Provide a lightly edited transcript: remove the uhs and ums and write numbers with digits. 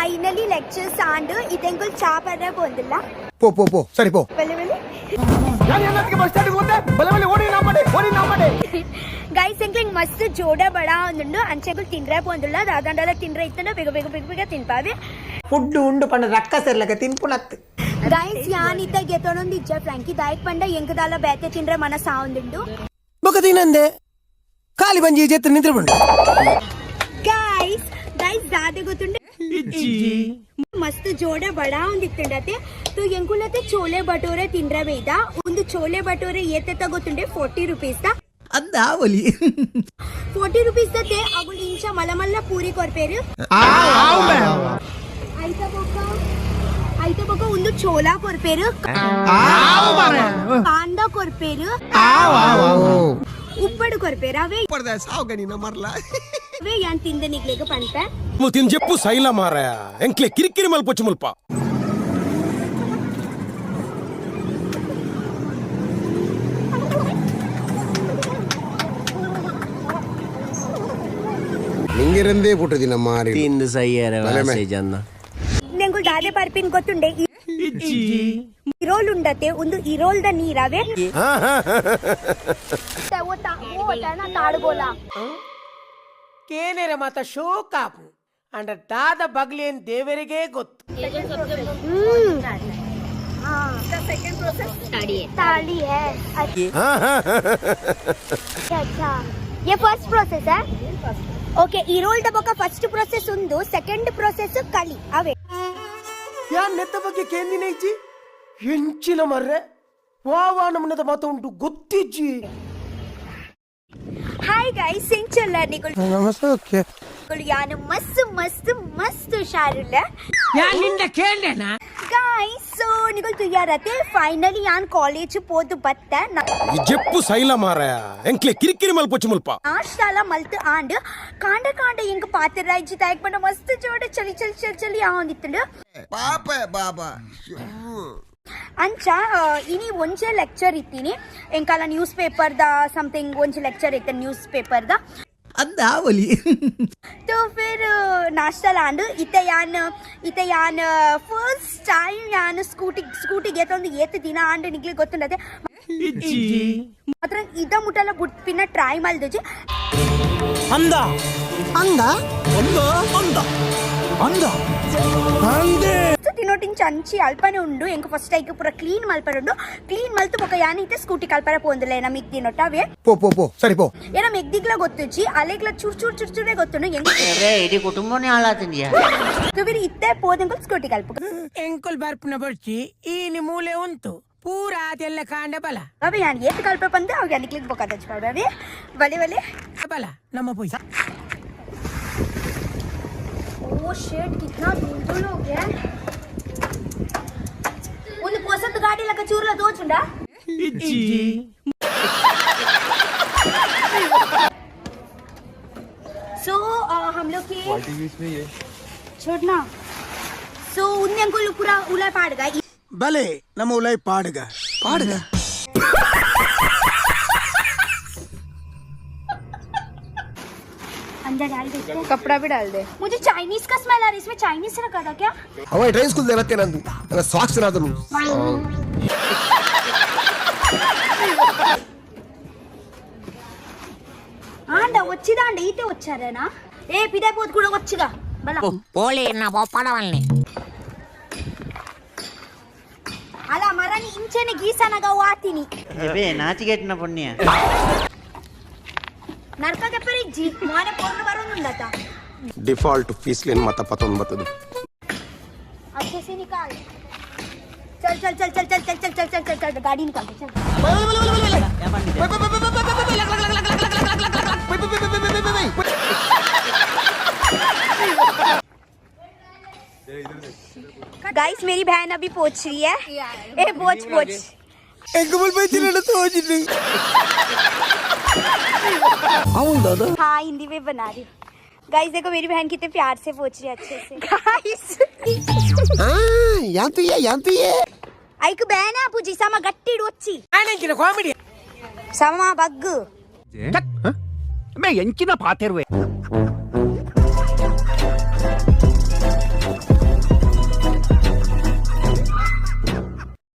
Finally lectures and ಇದೆಂಗುಲ್ ಚಾ ಪರ್ರೆ ಬಂದಿಲ್ಲ. ಪೋ ಸರಿ ಪೋ. ಗೈಸ್ ಎಂಕ್ಲಿಂಗ್ ಮಸ್ತ್ ಜೋಡ ಬಡ ಒಂದುಂಡು ಅಂಚೆಗುಲ್ ತಿಂದ್ರೆ ಬಂದಿಲ್ಲ ದಾದಂಡಲ ತಿಂದ್ರೆ ಇತ್ತಂಡ ಬೇಗ ತಿನ್ಪಾವೆ. ಫುಡ್ ಉಂಡು ಪಂಡ ರಕ್ಕ ಸೇರ್ಲಕ ತಿನ್ಪುನತ್ತು. ಗೈಸ್ ಯಾನ್ ಇತ್ತ ಗೆತೊನೊಂದು ಇಜ್ಜ ಫ್ರಾಂಕಿ ದಾಯಕ್ ಪಂಡ ಎಂಕದಾಲ ಬೇತೆ ತಿಂದ್ರೆ ಮನ ಸಾವಂದುಂಡು. ಬೊಕ ತಿನಂದೆ ಖಾಲಿ ಬಂಜಿ ಜೆತ್ರ ನಿಂತ್ರೆ ಬಂಡು. ಗೈಸ್ ದಾದೆ ಗೊತ್ತುಂಡು ಮಸ್ತ್ ಜೋಡ ಬಡ ಒಂದಿತ್ತಂಡತೆ ತು ಎಂಕುಲತೆ ಚೋಲೆ ಬಟೋರೆ ತಿಂದ್ರೆ ಬೇದ ಒಂದು ಚೋಲೆ ಬಟೋರೆ ಏತೆತ್ತ ಗೊತ್ತುಂಡೆ 40 ರೂಪೀಸ್ ದ ಅಂದಾವಲಿ 40 ರೂಪೀಸ್ ದತೆ ಅಗುಲ್ ಇಂಚ ಮಲಮಲ್ಲ ಪೂರಿ ಕೊರ್ಪೇರು ಐತ ಬೊಕ ಒಂದು ಚೋಲಾ ಕೊರ್ಪೇರು ಕಾಂದ ಕೊರ್ಪೇರು ಉಪ್ಪಡು ಕೊರ್ಪೇರು ಅವೇ అవే యాన్ తిందే నీకు పంట నువ్వు తిని చెప్పు సైలా మారాయా ఎంక్లే కిరికిరి మల్పొచ్చు ముల్ప ನಿಂಗಿರಂದೇ ಪುಟ್ಟದಿನ ಮಾರಿ ತಿಂದು ಸೈಯರ ವಾಸೆ ಜನ್ನ ನೆಂಗುಲ್ ದಾದೆ ಪರ್ಪಿನ್ ಗೊತ್ತುಂಡೆ ಇರೋಲ್ ಉಂಡತೆ ಒಂದು ಇರೋಲ್ದ ನೀರವೇ ತಾಡ್ಗೋಲ ಕೇನೇರ ಮಾತ ಶೋಕಾಪು ಅಂಡ ದಾದ ಬಗ್ಲೇನ್ ದೇವರಿಗೆ ಗೊತ್ತು. ताड़ी है अच्छा ये फर्स्ट प्रोसेस है ओके इरोल दबका फर्स्ट प्रोसेस उंदु सेकंड प्रोसेस कली अवे ಯಾನ್ ನೆತ್ತ ಬಗ್ಗೆ ಕೇಂದಿನ ಇಜ್ಜಿ ಹೆಂಚಿನ ಮರ್ರೆ ವಾವಾ ನಮ್ಮನದ ಮಾತು ಉಂಟು ಗೊತ್ತಿಜ್ಜಿ. हाय गाइस सिंचल निकुल ನಮಸ್ತೆ ಓಕೆ यान मस्त मस्त मस्त शारुल ಯಾನ್ ನಿಂದ ಕೇಳ್ದೇನಾ गाइस सो निकुल तुयारते फाइनली यान कॉलेज पोद बत्त ఈ చెప్పు సైలా మారాయా ఎంక్లే కిరికిరి మల్పొచ్చు ముల్ప नाश्ताला मल्त आंड कांड कांड इंक पात्रराइजी तायक पंड मस्त जोड चली चली चली चली आवंदित्तुंडु ಪಾಪ ಬಾಬಾ ಅಂಚ ಇನಿ ಒಂಜೆ ಲೆಕ್ಚರ್ ಇತ್ತೀನಿ ಎಂಕಾಲ ನ್ಯೂಸ್ ಪೇಪರ್ ದ ಸಮಥಿಂಗ್ ಒಂಜೆ ಲೆಕ್ಚರ್ ಇತ್ತೆ ನ್ಯೂಸ್ ಪೇಪರ್ ದ ಅಂದಾವಲಿ तो फिर नाश्ता लांड इते यान फर्स्ट टाइम यान स्कूटी गेतोंದು ಏತ ದಿನ ಆಂಡ್ ನಿಗ್ಲಿ ಗೊತ್ತುಂಡದೆ ಮಾತ್ರ ಇದ ಮುಟಲ ಬುಟ್ ಪಿನ ಟ್ರೈ ಮಲ್ದಜಿ ಅಂದ ಅಂದ ಅಂದ ಅಂದ ಅಂದ ಅಂದೆ ತಿನ್ನೋಟಿನ್ ಚಂಚಿ ಅಲ್ಪನೆ ಉಂಡು ಎಂಕ ಫಸ್ಟ್ ಐಕ ಪೂರ ಕ್ಲೀನ್ ಮಲ್ಪರುಂಡು ಕ್ಲೀನ್ ಮಲ್ತು ಬೊಕ ಯಾನ್ ಇತ್ತೆ ಸ್ಕೂಟಿ ಕಲ್ಪರ ಪೋಂದಿಲ್ಲ ನಮಿಗ್ ತಿನ್ನೋಟವೆ ಪೋ ಸರಿ ಪೋ ಏನ ಮೆಗ್ದಿಗ್ಲ ಗೊತ್ತುಜಿ ಅಲೆಗ್ಲ ಚೂರ್ ಗೊತ್ತುಂಡು ಎಂಕ ಅರೆ ಇಡಿ ಕುಟುಂಬನೇ ಹಾಳಾತಿದ್ಯಾ ತುವಿರಿ ಇತ್ತೆ ಪೋದಂಗಲ್ ಸ್ಕೂಟಿ ಕಲ್ಪ ಎಂಕುಲ್ ಬರ್ಪುನ ಬರ್ಚಿ ಈನಿ ಮೂಲೆ ಉಂಟು ಪೂರ ಅದೆಲ್ಲ ಕಾಂಡ ಬಲ ಅವೆ ಯಾನ್ ಏತ್ ಕಲ್ಪ ಬಂದೆ ಅವ್ ಯಾನಿಕ್ಲಿಗ್ ಬೊಕ ದಚ್ ಪಾಡವೆ ಬಲೆ ಬಲ ನಮ್ಮ ಪೊಯ್ಸ ओ शिट कितना दूर हो गया ಒಂದು ಪೋಸತ್ ಗಾಡಿ ಲಕ ಚೂರ್ಲ ದೋಚುಂಡಾ सो हम लोग के छोड़ना सो उन्ने अंकुल पूरा उला पाड़गा ಬಲೆ ನಮ್ಮ ಉಲೈ ಪಾಡ್ಗ अंदर डाल दे कपड़ा भी डाल दे मुझे चाइनीज का स्मेल आ रहा है इसमें चाइनीज से रखा था क्या ಅವ ಡ್ರೈವ್ ಸ್ಕೂಲ್ ದೇವತ್ತೆ ನಂದು ನನ್ನ ಸಾಕ್ಸ್ ನಾದನು ఆండ వచ్చిదాండి ఈతే వచ్చారేనా ఏ పిదైపోతు కూడా వచ్చిగా బల పోలే నా పడవల్ని అలా మరని ఇంచెని గీసనగా వాతిని ఇవే నాచికెట్టిన పుణ్య నరకಗೆ ಪರಿಜ್ಜಿ ಮೋನೆ ಪೊರ್ನ ಬರೋನುಂಡತ డిఫాల్ట్ ఫీస్ లేని మత పతం బతదు अच्छे से निकाल चल गाड़ी निकाल चल गाइस मेरी बहन अभी पहुंच रही है ए पहुंच ಎಂಕಬಲ್ ಬೈತಿನ ತೋಜಿಲ್ಲ ಅವನ್ ದಾದಾ हाँ हिंदी में बना रही गाइस देखो मेरी बहन कितने प्यार से पहुंच रही है अच्छे से गाइस ಯಾಂತಿಯೇ ಐಕ್ ಬಹನ ಪೂಜಿ ಸಮ ಗಟ್ಟಿಡು వచ్చి ಆನೆಂಚಿನ ಕಾಮಿಡಿ ಸಮ ಬಗ್ಗು ಎಂಚಿನ ಪಾತೆರುವೆ